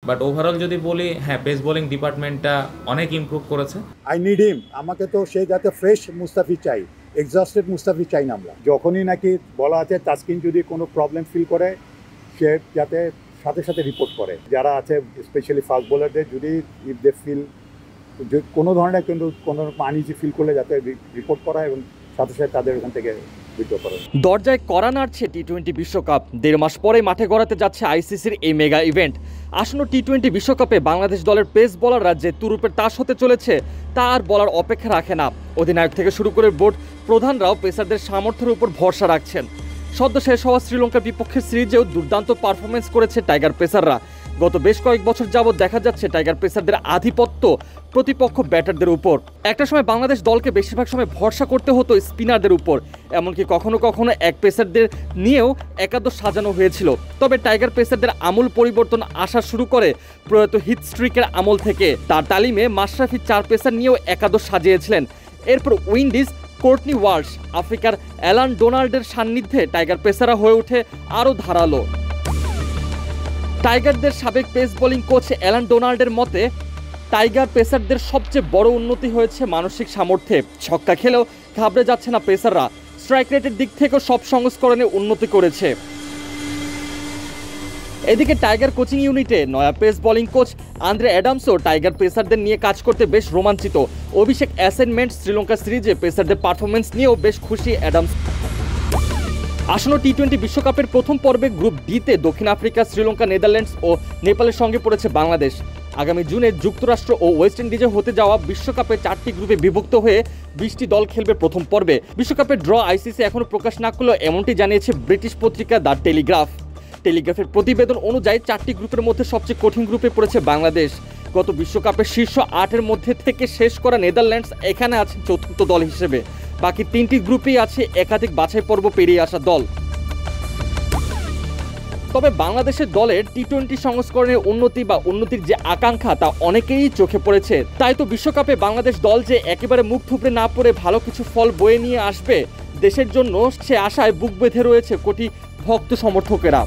But overall যদি বলি, হ্যাঁ, পেস বোলিং ডিপার্টমেন্টটা অনেক ইমপ্রুভ করেছে। আই নিড হিম, আমাকে তো সে যাতে ফ্রেশ মুস্তাফি চাই, এক্সস্টেড মুস্তাফি চাই না আমরা। যখনই নাকি বলা আছে তাসকিন যদি কোনো প্রবলেম ফিল করে সে যাতে সাথে সাথে রিপোর্ট করে। যারা আছে স্পেশালি ফাস্ট বোলারদের যদি ইফ দে ফিল কোনো ধরনের কিন্তু কোনো আনইজি ফিল করলে যাতে রিপোর্ট করা এবং সাথে সাথে তাদের ওখান থেকে উইথড্র করা। দরজায় কড়া নাড়ছে টি-20 বিশ্বকাপ। 1.5 মাস পরে মাঠে গড়াতে যাচ্ছে আইসিসির এই মেগা ইভেন্ট। আসন্ন টি-20 বিশ্বকাপে বাংলাদেশ দলের পেস বোলাররা যে তুরুপের তাস হতে চলেছে তা আর বলার অপেক্ষা রাখে না। অধিনায়ক থেকে শুরু করে বোর্ড প্রধানরাও পেসারদের সামর্থ্যের উপর ভরসা রাখছেন। সদ্য শেষ হওয়া শ্রীলঙ্কার বিপক্ষে সিরিজেও দুর্দান্ত পারফরমেন্স করেছে টাইগার পেসাররা। গত বেশ কয়েক বছর যাবৎ দেখা যাচ্ছে টাইগার পেসারদের আধিপত্য প্রতিপক্ষ ব্যাটারদের উপর। একটা সময় বাংলাদেশ দলকে বেশিরভাগ সময় ভরসা করতে হতো স্পিনারদের উপর, এমনকি কখনো কখনো এক পেসারদের নিয়েও একাদশ সাজানো হয়েছিল। তবে টাইগার পেসারদের আমূল পরিবর্তন আসা শুরু করে প্রয়াত হিট স্ট্রিকের আমল থেকে। তার তালিমে মাশরাফি 4 পেসার নিয়েও একাদশ সাজিয়েছিলেন। এরপর উইন্ডিজ কোর্টনি ওয়ালশ, আফ্রিকার অ্যালান ডোনাল্ডের সান্নিধ্যে টাইগার পেসাররা হয়ে ওঠে আরও ধারালো। টাইগারদের সাবেক পেস বোলিং কোচ অ্যালান ডোনাল্ডের মতে টাইগার পেসারদের সবচেয়ে বড় উন্নতি হয়েছে মানসিক সামর্থ্যে। ছক্কা খেলেও ঘাবড়ে যাচ্ছে না পেসাররা। স্ট্রাইক রেটের দিক থেকেও সব সংস্করণে উন্নতি করেছে। এদিকে টাইগার কোচিং ইউনিটে নয়া পেস বোলিং কোচ আন্দ্রে অ্যাডামসও টাইগার পেসারদের নিয়ে কাজ করতে বেশ রোমাঞ্চিত। অভিষেক অ্যাসাইনমেন্ট শ্রীলঙ্কা সিরিজে পেসারদের পারফরমেন্স নিয়েও বেশ খুশি অ্যাডামস। আসন্ন টি-20 বিশ্বকাপের প্রথম পর্বে গ্রুপ ডিতে দক্ষিণ আফ্রিকা, শ্রীলঙ্কা, নেদারল্যান্ডস ও নেপালের সঙ্গে পড়েছে বাংলাদেশ। আগামী জুনে যুক্তরাষ্ট্র ও ওয়েস্ট ইন্ডিজে হতে যাওয়া বিশ্বকাপে 4টি গ্রুপে বিভক্ত হয়ে 20টি দল খেলবে প্রথম পর্বে। বিশ্বকাপের ড্র আইসিসি এখনও প্রকাশ না করলেও এমনটি জানিয়েছে ব্রিটিশ পত্রিকা দ্য টেলিগ্রাফ। টেলিগ্রাফের প্রতিবেদন অনুযায়ী 4টি গ্রুপের মধ্যে সবচেয়ে কঠিন গ্রুপে পড়েছে বাংলাদেশ। গত বিশ্বকাপে শীর্ষ 8-এর মধ্যে থেকে শেষ করা নেদারল্যান্ডস এখানে আছে চতুর্থ দল হিসেবে। বাকি 3টি গ্রুপেই আছে একাধিক বাছাই পর্ব পেরিয়ে আসা দল। তবে বাংলাদেশের দলের টি-20 সংস্করণের উন্নতির যে আকাঙ্ক্ষা তা অনেকেই চোখে পড়েছে। তাই তো বিশ্বকাপে বাংলাদেশ দল যে একেবারে মুখ থুবড়ে না পড়ে ভালো কিছু ফল বয়ে নিয়ে আসবে দেশের জন্য, সে আশায় বুক বেঁধে রয়েছে কোটি ভক্ত সমর্থকেরা।